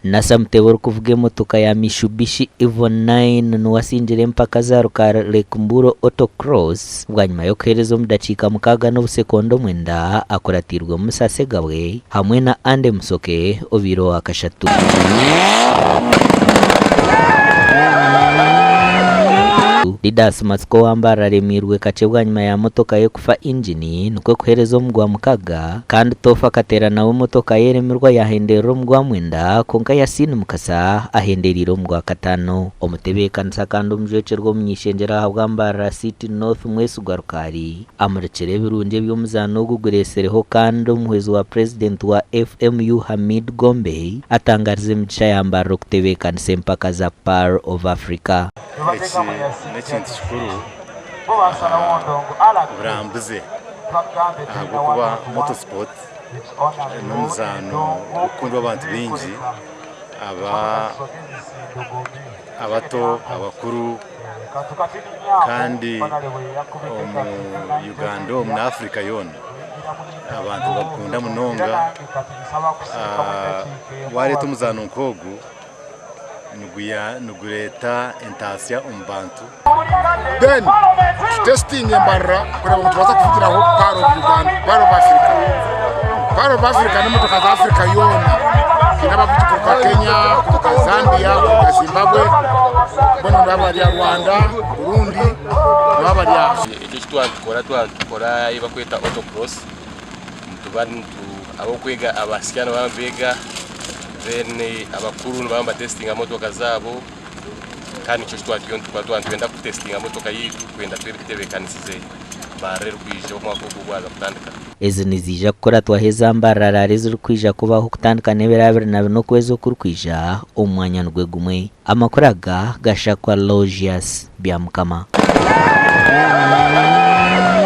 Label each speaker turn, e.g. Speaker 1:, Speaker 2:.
Speaker 1: nasa mtebor kuvuga emotoka ya Mitsubishi Evo 9 nuwasinjire mpaka za Rukare Kumburo Autocross bwanyuma yo kuhereza mudacika mukaga n'ubusekondo mwenda akuratirwa musase gawe hamwe na Ande Musoke obiro akashatu. Didas Matsko wambara remirwe kacebwa nyuma ya motoka ye kufa injini nuko kuhereza mugwa mukaga kandi tofa katera nawo motoka yeremirwa yahendero mugwa mwenda konka Yasini Mukasa ahenderiro mugwa katano omutebeka kandi umjecerwa munyishenjera habwambara City North mwesu gwa Rukari amurekere birunje by'umuzano guguresereho kandi umuhezi wa president wa FMU Hamid Gombe atangarize mica yambara kutebeka mpaka za Pearl of Africa.
Speaker 2: N'ekintu kikuru burambuze ahabwokuba motorsport n'omuzano gukundwa abantu bingi abato abakuru kandi omu Uganda omu Africa yona abantu bakunda munonga wareta omuzano nk'ogu nugureta entasya umbantu
Speaker 3: then testing embarra kureba ngo tubaza kuvugiraho part of Uganda, part of Africa ni motoka za Africa yona n'abavuga kutoka Kenya, kutoka Zambia, kutoka Zimbabwe, bona ndabari ya Rwanda, Burundi, ndabari ya
Speaker 4: icyo twakora iba kwita autocross mutubani abo kwega abasyana bambega then abakuru bamba testing amotoka zabo kandi icyo twatwenda ku testing amotoka yitu kwenda twebitebekanisize barero kwije umwaka w'ubwaza kutandika
Speaker 1: ezi nizija gukora twaheza mbarara rezo kwija kubaho kutandika nebera no kwezo kurkwija umwanya ndwe gumwe amakuraga gashakwa Logias bya mukama.